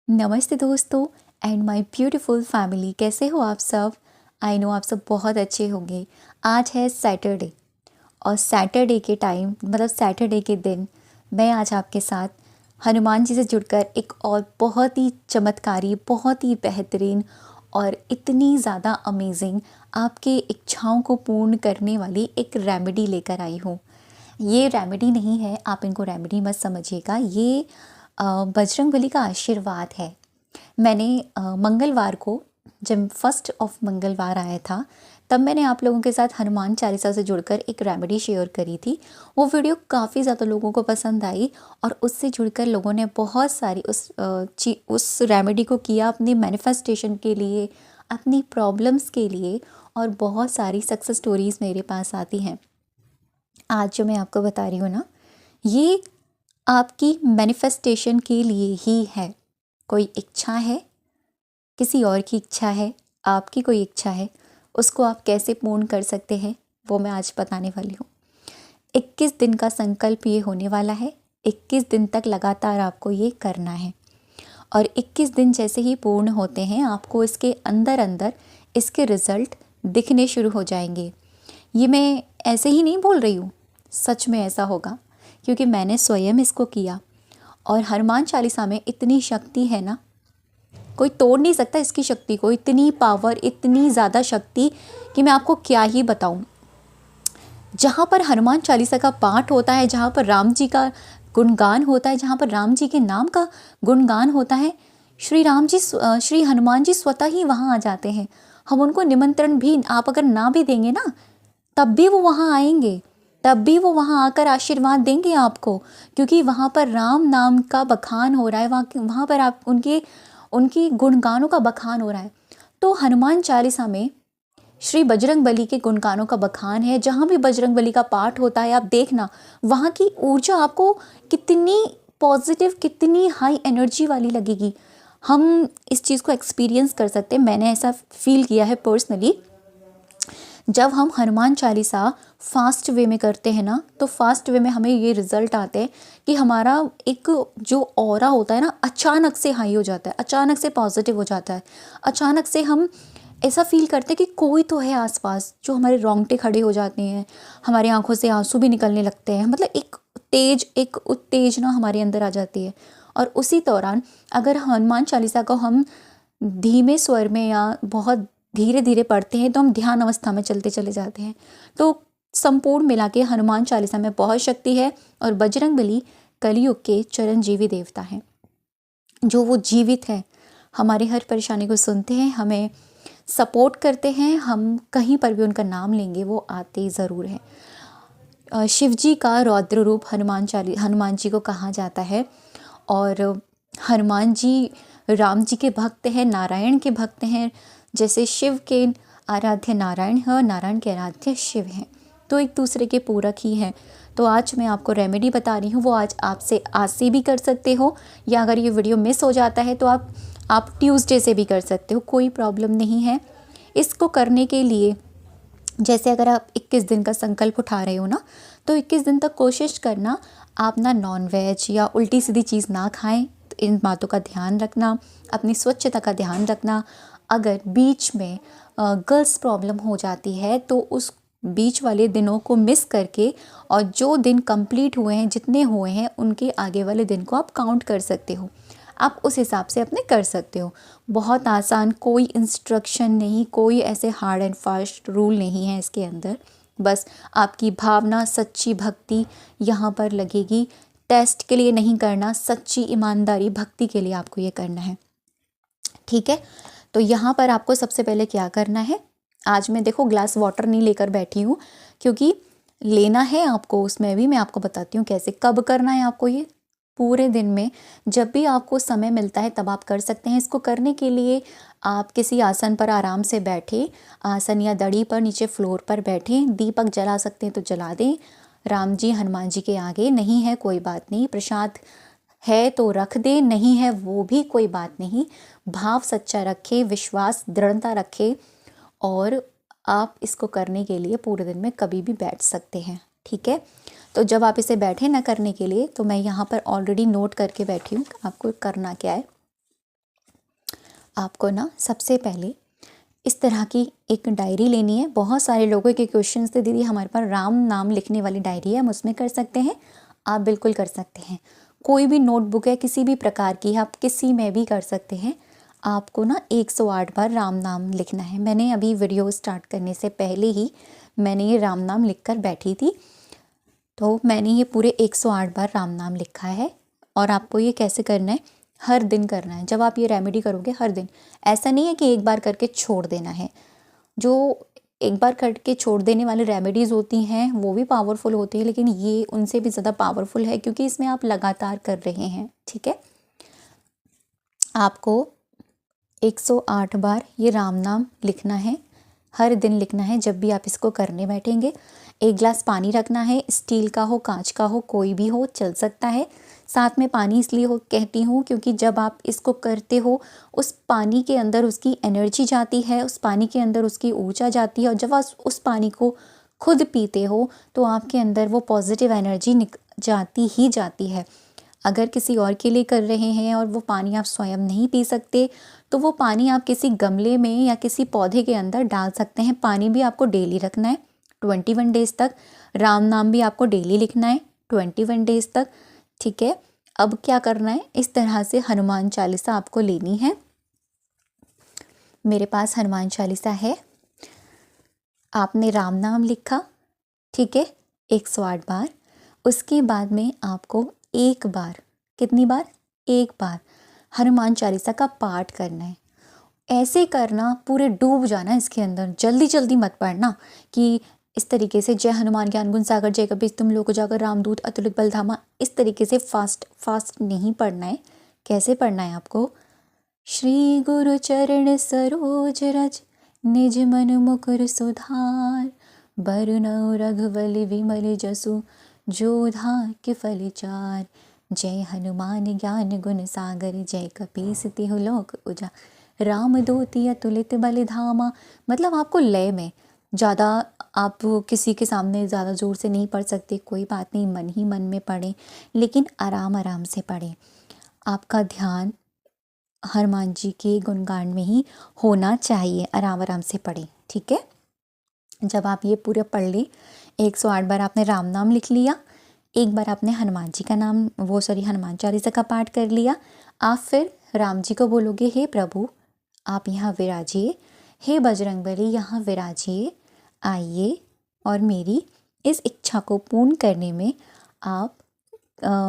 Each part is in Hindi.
नमस्ते दोस्तों एंड माय ब्यूटीफुल फैमिली, कैसे हो आप सब। आई नो आप सब बहुत अच्छे होंगे। आज है सैटरडे और सैटरडे के टाइम मतलब सैटरडे के दिन मैं आज आपके साथ हनुमान जी से जुड़कर एक और बहुत ही चमत्कारी, बहुत ही बेहतरीन और इतनी ज़्यादा अमेजिंग आपके इच्छाओं को पूर्ण करने वाली एक रेमेडी लेकर आई हूँ। ये रेमेडी नहीं है, आप इनको रेमेडी मत समझिएगा, ये बजरंगबली का आशीर्वाद है। मैंने मंगलवार को जब फर्स्ट ऑफ मंगलवार आया था तब मैंने आप लोगों के साथ हनुमान चालीसा से जुड़कर एक रेमेडी शेयर करी थी। वो वीडियो काफ़ी ज़्यादा लोगों को पसंद आई और उससे जुड़कर लोगों ने बहुत सारी उस रेमेडी को किया अपनी मैनिफेस्टेशन के लिए, अपनी प्रॉब्लम्स के लिए, और बहुत सारी सक्सेस स्टोरीज़ मेरे पास आती हैं। आज जो मैं आपको बता रही हूँ ना, ये आपकी मैनिफेस्टेशन के लिए ही है। कोई इच्छा है, किसी और की इच्छा है, आपकी कोई इच्छा है, उसको आप कैसे पूर्ण कर सकते हैं वो मैं आज बताने वाली हूँ। 21 दिन का संकल्प ये होने वाला है। 21 दिन तक लगातार आपको ये करना है और 21 दिन जैसे ही पूर्ण होते हैं आपको इसके अंदर अंदर इसके रिज़ल्ट दिखने शुरू हो जाएंगे। ये मैं ऐसे ही नहीं बोल रही हूँ, सच में ऐसा होगा क्योंकि मैंने स्वयं इसको किया। और हनुमान चालीसा में इतनी शक्ति है ना, कोई तोड़ नहीं सकता इसकी शक्ति को। इतनी पावर, इतनी ज़्यादा शक्ति कि मैं आपको क्या ही बताऊं। जहाँ पर हनुमान चालीसा का पाठ होता है, जहाँ पर राम जी का गुणगान होता है, जहाँ पर राम जी के नाम का गुणगान होता है, श्री हनुमान जी स्वतः ही वहाँ आ जाते हैं। हम उनको निमंत्रण भी आप अगर ना भी देंगे ना, तब भी वो वहाँ आएंगे, तब भी वो वहाँ आकर आशीर्वाद देंगे आपको, क्योंकि वहाँ पर राम नाम का बखान हो रहा है। वहाँ पर आप उनकी गुणगानों का बखान हो रहा है। तो हनुमान चालीसा में श्री बजरंग बली के गुणगानों का बखान है। जहाँ भी बजरंग बली का पाठ होता है आप देखना, वहाँ की ऊर्जा आपको कितनी पॉजिटिव, कितनी हाई एनर्जी वाली लगेगी। हम इस चीज़ को एक्सपीरियंस कर सकते हैं, मैंने ऐसा फील किया है पर्सनली। जब हम हनुमान चालीसा फास्ट वे में करते हैं ना, तो फास्ट वे में हमें ये रिज़ल्ट आते हैं कि हमारा एक जो ऑरा होता है ना, अचानक से हाई हो जाता है, अचानक से पॉजिटिव हो जाता है। अचानक से हम ऐसा फील करते हैं कि कोई तो है आसपास, जो हमारे रोंगटे खड़े हो जाते हैं, हमारी आंखों से आंसू भी निकलने लगते हैं। मतलब एक उत्तेजना हमारे अंदर आ जाती है। और उसी दौरान अगर हनुमान चालीसा को हम धीमे स्वर में या बहुत धीरे धीरे पढ़ते हैं तो हम ध्यान अवस्था में चलते चले जाते हैं। तो संपूर्ण मिला के हनुमान चालीसा में बहुत शक्ति है। और बजरंगबली कलयुग के चिरंजीवी देवता हैं, जो वो जीवित है, हमारी हर परेशानी को सुनते हैं, हमें सपोर्ट करते हैं। हम कहीं पर भी उनका नाम लेंगे वो आते ज़रूर हैं। शिव जी का रौद्र रूप हनुमान जी को कहा जाता है। और हनुमान जी राम जी के भक्त हैं, नारायण के भक्त हैं। जैसे शिव के आराध्य नारायण है और नारायण के आराध्य शिव हैं, तो एक दूसरे के पूरक ही हैं। तो आज मैं आपको रेमेडी बता रही हूँ, वो आज से भी कर सकते हो, या अगर ये वीडियो मिस हो जाता है तो आप ट्यूसडे से भी कर सकते हो, कोई प्रॉब्लम नहीं है। इसको करने के लिए जैसे अगर आप 21 दिन का संकल्प उठा रहे हो ना, तो 21 दिन तक कोशिश करना आप ना नॉन वेज या उल्टी सीधी चीज़ ना खाएं। तो इन बातों का ध्यान रखना, अपनी स्वच्छता का ध्यान रखना। अगर बीच में गर्ल्स प्रॉब्लम हो जाती है तो उस बीच वाले दिनों को मिस करके, और जो दिन कंप्लीट हुए हैं, जितने हुए हैं, उनके आगे वाले दिन को आप काउंट कर सकते हो। आप उस हिसाब से अपने कर सकते हो। बहुत आसान, कोई इंस्ट्रक्शन नहीं, कोई ऐसे हार्ड एंड फास्ट रूल नहीं है इसके अंदर। बस आपकी भावना, सच्ची भक्ति यहाँ पर लगेगी। टेस्ट के लिए नहीं करना, सच्ची ईमानदारी भक्ति के लिए आपको ये करना है, ठीक है। तो यहाँ पर आपको सबसे पहले क्या करना है, आज मैं देखो ग्लास वाटर नहीं लेकर बैठी हूँ, क्योंकि लेना है आपको, उसमें भी मैं आपको बताती हूँ कैसे, कब करना है आपको। ये पूरे दिन में जब भी आपको समय मिलता है तब आप कर सकते हैं। इसको करने के लिए आप किसी आसन पर आराम से बैठे, आसन या दड़ी पर नीचे फ्लोर पर बैठे, दीपक जला सकते हैं तो जला दें राम जी हनुमान जी के आगे। नहीं है कोई बात नहीं, प्रसाद है तो रख दे, नहीं है वो भी कोई बात नहीं। भाव सच्चा रखे, विश्वास दृढ़ता रखे, और आप इसको करने के लिए पूरे दिन में कभी भी बैठ सकते हैं, ठीक है। तो जब आप इसे बैठे ना करने के लिए, तो मैं यहाँ पर ऑलरेडी नोट करके बैठी हूँ आपको करना क्या है। आपको ना सबसे पहले इस तरह की एक डायरी लेनी है। बहुत सारे लोगों के क्वेश्चंस थे, दीदी हमारे पास राम नाम लिखने वाली डायरी है, हम उसमें कर सकते हैं? आप बिल्कुल कर सकते हैं। कोई भी नोटबुक है किसी भी प्रकार की, आप किसी में भी कर सकते हैं। आपको ना 108 बार राम नाम लिखना है। मैंने अभी वीडियो स्टार्ट करने से पहले ही मैंने ये राम नाम लिख कर बैठी थी, तो मैंने ये पूरे 108 बार राम नाम लिखा है। और आपको ये कैसे करना है? हर दिन करना है। जब आप ये रेमेडी करोगे हर दिन, ऐसा नहीं है कि एक बार करके छोड़ देना है। जो एक बार करके छोड़ देने वाली रेमेडीज़ होती हैं वो भी पावरफुल होती है, लेकिन ये उनसे भी ज़्यादा पावरफुल है क्योंकि इसमें आप लगातार कर रहे हैं। ठीक है, आपको 108 बार ये राम नाम लिखना है, हर दिन लिखना है। जब भी आप इसको करने बैठेंगे, एक गिलास पानी रखना है, स्टील का हो कांच का हो कोई भी हो चल सकता है। साथ में पानी इसलिए हो कहती हूँ क्योंकि जब आप इसको करते हो उस पानी के अंदर उसकी एनर्जी जाती है, उस पानी के अंदर उसकी ऊर्जा जाती है, और जब आप उस पानी को खुद पीते हो तो आपके अंदर वो पॉजिटिव एनर्जी जाती ही जाती है। अगर किसी और के लिए कर रहे हैं और वो पानी आप स्वयं नहीं पी सकते, तो वो पानी आप किसी गमले में या किसी पौधे के अंदर डाल सकते हैं। पानी भी आपको डेली रखना है 21 डेज़ तक। राम नाम भी आपको डेली लिखना है 21 डेज़ तक। ठीक है, अब क्या करना है? इस तरह से हनुमान चालीसा आपको लेनी है। मेरे पास हनुमान चालीसा है। आपने राम नाम लिखा, ठीक है, 108 बार। उसके बाद में आपको एक बार, कितनी बार? एक बार हनुमान चालीसा का पाठ करना है। ऐसे करना, पूरे डूब जाना इसके अंदर, जल्दी जल्दी मत पढ़ना कि इस तरीके से जय हनुमान ज्ञान गुण सागर जय कपीस तुम लोग जाकर रामदूत अतुलित बलधामा, इस तरीके से फास्ट नहीं पढ़ना है। कैसे पढ़ना है आपको? श्री गुरु चरण सरोज रज निज मन मुकुर सुधार, बरनउँ रघुबली विमल जसु जो धाके फल चार, जय हनुमान ज्ञान गुण सागर जय कपीस तिहु लोक उजागर, रामदूत अतुलित बल धामा। मतलब आपको लय में, ज़्यादा आप किसी के सामने ज़्यादा ज़ोर से नहीं पढ़ सकते, कोई बात नहीं, मन ही मन में पढ़ें, लेकिन आराम आराम से पढ़ें। आपका ध्यान हनुमान जी के गुणगान में ही होना चाहिए, आराम आराम से पढ़ें। ठीक है, जब आप ये पूरे पढ़ लें, 108 बार आपने राम नाम लिख लिया, एक बार आपने हनुमान जी का नाम हनुमान चालीसा का पाठ कर लिया, आप फिर राम जी को बोलोगे, हे प्रभु आप यहाँ विराजिए, हे बजरंगबली यहाँ विराजिए, आइए और मेरी इस इच्छा को पूर्ण करने में आप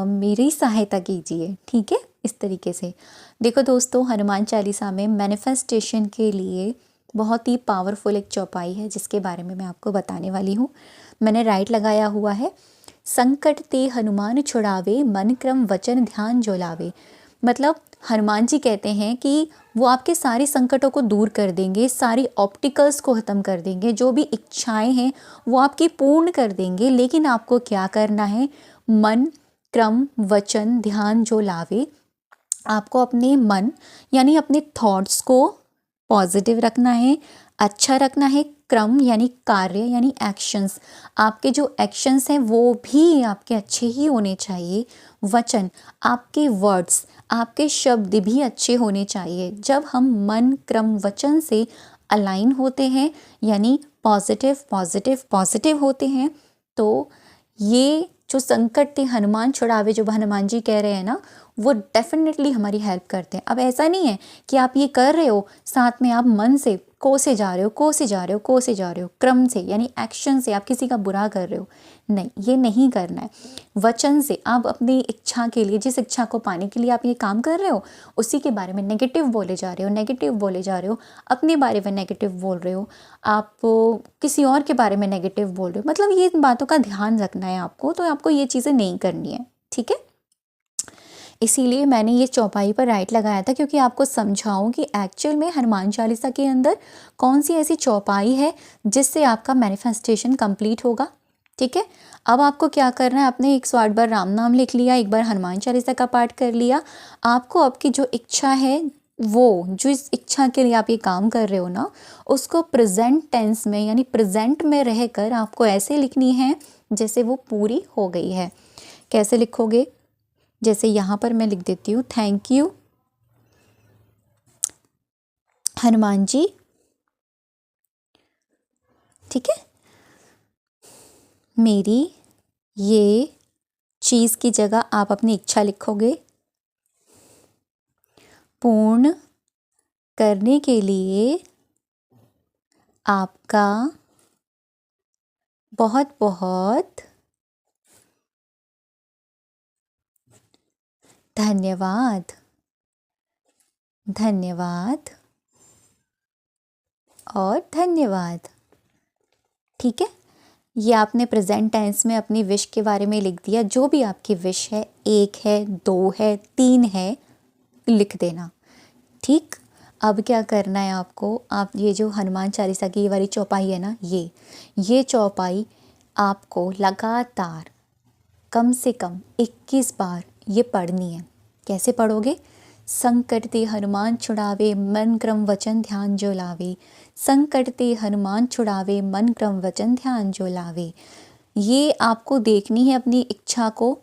मेरी सहायता कीजिए। ठीक है, इस तरीके से। देखो दोस्तों, हनुमान चालीसा में मैनिफेस्टेशन के लिए बहुत ही पावरफुल एक चौपाई है जिसके बारे में मैं आपको बताने वाली हूँ। मैंने राइट लगाया हुआ है, संकट ते हनुमान छुड़ावे, मन क्रम वचन ध्यान जो लावे। मतलब हनुमान जी कहते हैं कि वो आपके सारे संकटों को दूर कर देंगे, सारी ऑब्स्टिकल्स को ख़त्म कर देंगे, जो भी इच्छाएं हैं वो आपकी पूर्ण कर देंगे। लेकिन आपको क्या करना है? मन क्रम वचन ध्यान जो लावे। आपको अपने मन यानी अपने थॉट्स को पॉजिटिव रखना है, अच्छा रखना है। क्रम यानी कार्य यानी एक्शंस, आपके जो एक्शंस हैं वो भी आपके अच्छे ही होने चाहिए। वचन, आपके वर्ड्स, आपके शब्द भी अच्छे होने चाहिए। जब हम मन क्रम वचन से अलाइन होते हैं यानी पॉजिटिव पॉजिटिव पॉजिटिव होते हैं, तो ये जो संकट थे हनुमान छुड़ावे जो हनुमान जी कह रहे हैं ना, वो डेफिनेटली हमारी हेल्प करते हैं। अब ऐसा नहीं है कि आप ये कर रहे हो, साथ में आप मन से कोसे जा रहे हो, क्रम से यानी एक्शन से आप किसी का बुरा कर रहे हो। नहीं, ये नहीं करना है। वचन से आप अपनी इच्छा के लिए, जिस इच्छा को पाने के लिए आप ये काम कर रहे हो, उसी के बारे में नेगेटिव बोले जा रहे हो, अपने बारे में नेगेटिव बोल रहे हो, आप किसी और के बारे में नेगेटिव बोल रहे हो। मतलब ये बातों का ध्यान रखना है आपको, तो आपको ये चीज़ें नहीं करनी है। ठीक है, इसीलिए मैंने ये चौपाई पर राइट लगाया था, क्योंकि आपको समझाऊं कि एक्चुअल में हनुमान चालीसा के अंदर कौन सी ऐसी चौपाई है जिससे आपका मैनिफेस्टेशन कंप्लीट होगा। ठीक है, अब आपको क्या करना है? आपने 108 बार राम नाम लिख लिया, एक बार हनुमान चालीसा का पाठ कर लिया। आपको आपकी जो इच्छा है, वो जो इस इच्छा के लिए आप ये काम कर रहे हो ना, उसको प्रेजेंट टेंस में यानी प्रेजेंट में रहकर आपको ऐसे लिखनी है जैसे वो पूरी हो गई है। कैसे लिखोगे? जैसे यहाँ पर मैं लिख देती हूँ, थैंक यू हनुमान जी, ठीक है, मेरी ये चीज़ की जगह आप अपनी इच्छा लिखोगे। पूर्ण करने के लिए आपका बहुत बहुत धन्यवाद। धन्यवाद और धन्यवाद। ठीक है, ये आपने प्रेजेंट टेंस में अपनी विश के बारे में लिख दिया। जो भी आपकी विश है, 1 है, 2 है, 3 है, लिख देना। ठीक, अब क्या करना है आपको, आप ये जो हनुमान चालीसा की ये वाली चौपाई है ना, ये चौपाई आपको लगातार कम से कम 21 बार ये पढ़नी है। कैसे पढ़ोगे? संकट ते हनुमान छुड़ावे, मन क्रम वचन ध्यान जो लावे। संकट ते हनुमान छुड़ावे, मन क्रम वचन ध्यान जो लावे। ये आपको देखनी है अपनी इच्छा को,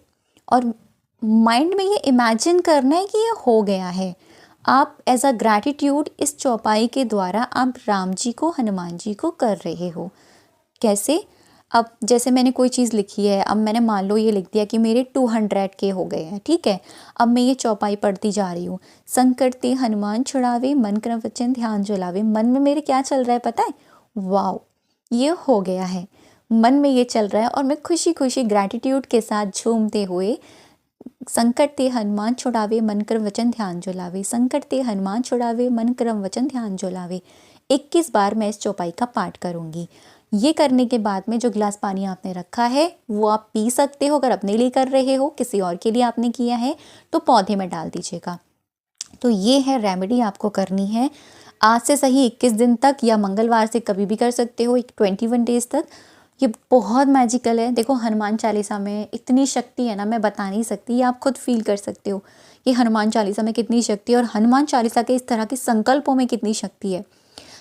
और माइंड में ये इमेजिन करना है कि ये हो गया है। आप एज अ ग्रैटिट्यूड इस चौपाई के द्वारा आप राम जी को, हनुमान जी को कर रहे हो। कैसे? अब जैसे मैंने कोई चीज़ लिखी है, अब मैंने मान लो ये लिख दिया कि मेरे 200 के हो गए हैं, ठीक है। अब मैं ये चौपाई पढ़ती जा रही हूँ। संकट ते हनुमान छुड़ावे, मन क्रम वचन ध्यान जो लावे। मन में मेरे क्या चल रहा है पता है? वाओ, ये हो गया है। मन में ये चल रहा है और मैं खुशी खुशी ग्रैटिट्यूड के साथ झूमते हुए संकट ते हनुमान छुड़ावे, मन क्रम वचन ध्यान जो लावे। संकट ते हनुमान छुड़ावे, मन क्रम वचन ध्यान जो लावे। 21 बार मैं इस चौपाई का पाठ करूँगी। ये करने के बाद में जो गिलास पानी आपने रखा है वो आप पी सकते हो। अगर अपने लिए कर रहे हो, किसी और के लिए आपने किया है तो पौधे में डाल दीजिएगा। तो ये है रेमेडी आपको करनी है आज से सही 21 दिन तक, या मंगलवार से कभी भी कर सकते हो, 21 डेज तक। ये बहुत मैजिकल है। देखो हनुमान चालीसा में इतनी शक्ति है ना, मैं बता नहीं सकती। ये आप खुद फील कर सकते हो कि हनुमान चालीसा में कितनी शक्ति है और हनुमान चालीसा के इस तरह के संकल्पों में कितनी शक्ति है।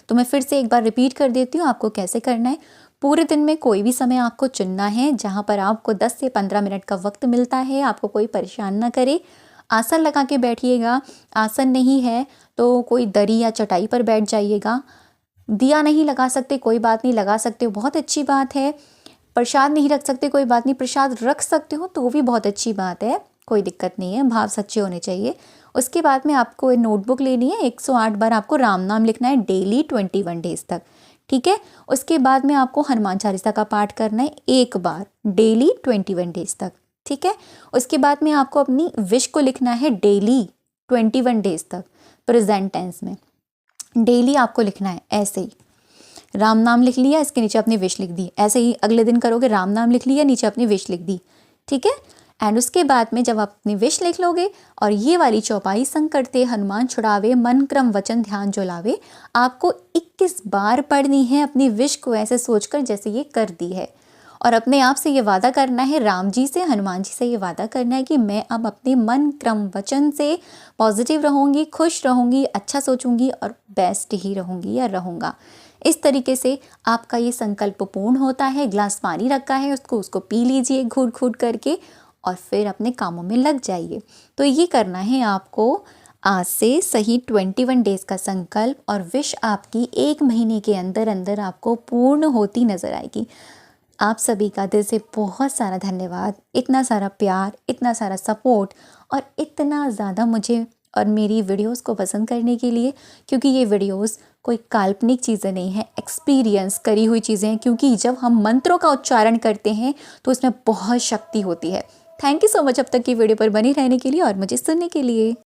तो मैं फिर से एक बार रिपीट कर देती हूँ आपको कैसे करना है। पूरे दिन में कोई भी समय आपको चुनना है जहाँ पर आपको 10 से 15 मिनट का वक्त मिलता है, आपको कोई परेशान ना करे। आसन लगा के बैठिएगा। आसन नहीं है तो कोई दरी या चटाई पर बैठ जाइएगा। दिया नहीं लगा सकते, कोई बात नहीं, लगा सकते हो, बहुत अच्छी बात है। प्रसाद नहीं रख सकते, कोई बात नहीं, प्रसाद रख सकते हो तो भी बहुत अच्छी बात है, कोई दिक्कत नहीं है। भाव सच्चे होने चाहिए। उसके बाद में आपको एक नोटबुक लेनी है। 108 बार आपको राम नाम लिखना है डेली 21 डेज तक, ठीक है। उसके बाद में आपको हनुमान चालीसा का पाठ करना है 1 बार डेली 21 डेज तक, ठीक है। उसके बाद में आपको अपनी विश को लिखना है डेली 21 डेज तक, प्रेजेंट टेंस में डेली आपको लिखना है। ऐसे ही राम नाम लिख लिया, इसके नीचे अपनी विश लिख दी। ऐसे ही अगले दिन करोगे, राम नाम लिख लिया, नीचे अपनी विश लिख दी, ठीक है। एंड उसके बाद में जब आप अपनी विश लिख लोगे और ये वाली चौपाई संकट ते हनुमान छुड़ावे, मन क्रम वचन ध्यान जो लावे, आपको 21 बार पढ़नी है अपनी विश को ऐसे सोचकर जैसे ये कर दी है। और अपने आप से ये वादा करना है, राम जी से, हनुमान जी से ये वादा करना है कि मैं अब अपने मन क्रम वचन से पॉजिटिव रहूँगी, खुश रहूँगी, अच्छा सोचूंगी और बेस्ट ही रहूँगी या रहूँगा। इस तरीके से आपका ये संकल्प पूर्ण होता है। ग्लास पानी रखा है, उसको पी लीजिए घूट घूट करके और फिर अपने कामों में लग जाइए। तो ये करना है आपको आज से सही 21 डेज का संकल्प, और विश आपकी 1 महीने के अंदर अंदर आपको पूर्ण होती नजर आएगी। आप सभी का दिल से बहुत सारा धन्यवाद। इतना सारा प्यार, इतना सारा सपोर्ट और इतना ज़्यादा मुझे और मेरी वीडियोस को पसंद करने के लिए, क्योंकि ये वीडियोस कोई काल्पनिक चीज़ें नहीं है, एक्सपीरियंस करी हुई चीज़ें हैं। क्योंकि जब हम मंत्रों का उच्चारण करते हैं तो उसमें बहुत शक्ति होती है। थैंक यू सो मच अब तक की वीडियो पर बने रहने के लिए और मुझे सुनने के लिए।